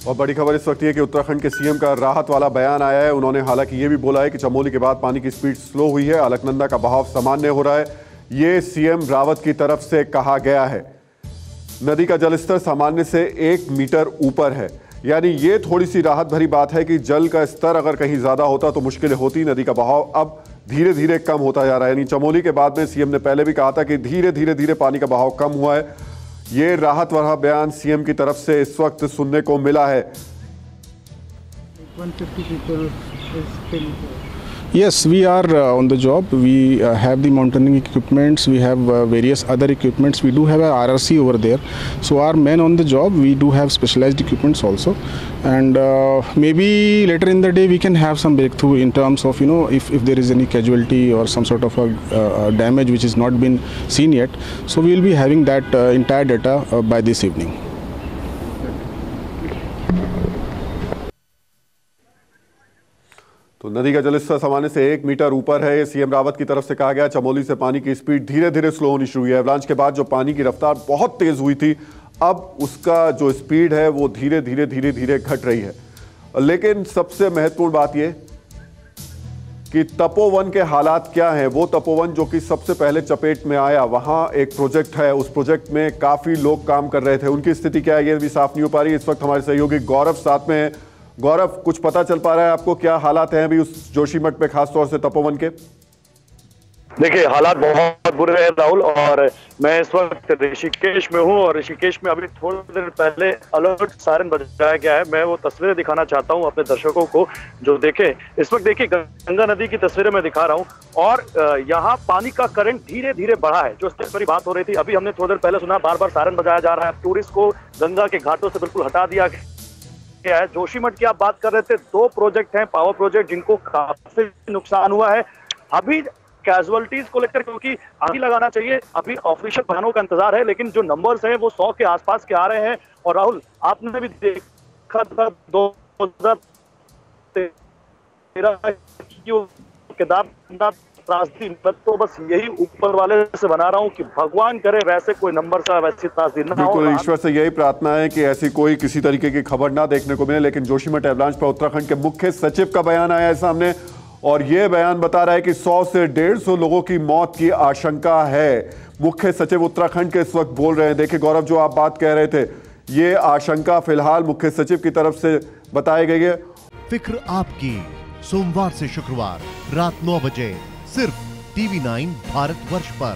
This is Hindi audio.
और बड़ी खबर इस वक्त ये कि उत्तराखंड के सीएम का राहत वाला बयान आया है। उन्होंने हालांकि ये भी बोला है कि चमोली के बाद पानी की स्पीड स्लो हुई है, अलकनंदा का बहाव सामान्य हो रहा है। ये सीएम रावत की तरफ से कहा गया है। नदी का जलस्तर सामान्य से 1 मीटर ऊपर है, यानी ये थोड़ी सी राहत भरी बात है कि जल का स्तर अगर कहीं ज्यादा होता तो मुश्किलें होती। नदी का बहाव अब धीरे धीरे कम होता जा रहा है। यानी चमोली के बाद में सीएम ने पहले भी कहा था कि धीरे धीरे पानी का बहाव कम हुआ है। ये राहत वाला बयान सीएम की तरफ से इस वक्त सुनने को मिला है। 150 people is still. Yes, we are on the job. We have the mountaineering equipments. We have various other equipments. We do have a RRC over there. So our men on the job, we do have specialized equipments also. And maybe later in the day we can have some breakthrough in terms of, you know, if there is any casualty or some sort of a damage which has not been seen yet. So we will be having that entire data by this evening. तो नदी का जलस्तर सामान्य से 1 मीटर ऊपर है। ये सीएम रावत की तरफ से कहा गया। चमोली से पानी की स्पीड धीरे धीरे स्लो होनी शुरू हुई है। एवलांच के बाद जो पानी की रफ्तार बहुत तेज हुई थी, अब उसका जो स्पीड है वो धीरे धीरे घट रही है। लेकिन सबसे महत्वपूर्ण बात यह कि तपोवन के हालात क्या हैं। वो तपोवन जो कि सबसे पहले चपेट में आया, वहां एक प्रोजेक्ट है, उस प्रोजेक्ट में काफी लोग काम कर रहे थे। उनकी स्थिति क्या है ये भी साफ नहीं हो पा रही। इस वक्त हमारे सहयोगी गौरव साथ में है। गौरव, कुछ पता चल पा रहा है आपको, क्या हालात हैं अभी उस जोशीमठ पे, खासतौर से तपोवन के? देखिए, हालात बहुत बुरे हैं राहुल, और मैं इस वक्त ऋषिकेश में हूं और ऋषिकेश में अभी थोड़ी देर पहले अलर्ट सायरन बजाया गया है। मैं वो तस्वीरें दिखाना चाहता हूं अपने दर्शकों को जो देखें। इस वक्त देखिए गंगा नदी की तस्वीरें मैं दिखा रहा हूं और यहाँ पानी का करंट धीरे धीरे बढ़ा है। जो स्तर पर बात हो रही थी, अभी हमने थोड़ी देर पहले सुना बार बार सायरन बजाया जा रहा है। टूरिस्ट को गंगा के घाटों से बिल्कुल हटा दिया गया है। जोशीमठ की आप बात कर रहे थे, 2 प्रोजेक्ट हैं, पावर प्रोजेक्ट, जिनको काफी नुकसान हुआ है। अभी कैजुअलिटीज को लेकर, क्योंकि आगे लगाना चाहिए, अभी ऑफिशियल बयानों का इंतजार है, लेकिन जो नंबर्स हैं वो 100 के आसपास के आ रहे हैं। और राहुल, आपने भी देखा था 2013 केदारनाथ त्रासदी, मैं तो बस यही ऊपर वाले से बना रहा हूं कि भगवान करे वैसे कोई नंबर सा वैसी त्रासदी ना हो। बिल्कुल, ईश्वर से यही प्रार्थना है कि ऐसी कोई किसी तरीके की खबर ना देखने को मिले। लेकिन जोशीमठ एवलांच पर उत्तराखंड के मुख्य सचिव का बयान आया है सामने, और यह बयान बता रहा है कि 100 से 150 लोगों की मौत की आशंका है। मुख्य सचिव उत्तराखंड के इस वक्त बोल रहे हैं। देखिए गौरव, जो आप बात कह रहे थे, ये आशंका फिलहाल मुख्य सचिव की तरफ से बताई गई है। फिक्र आपकी, सोमवार से शुक्रवार रात 9 बजे सिर्फ TV9 भारतवर्ष पर।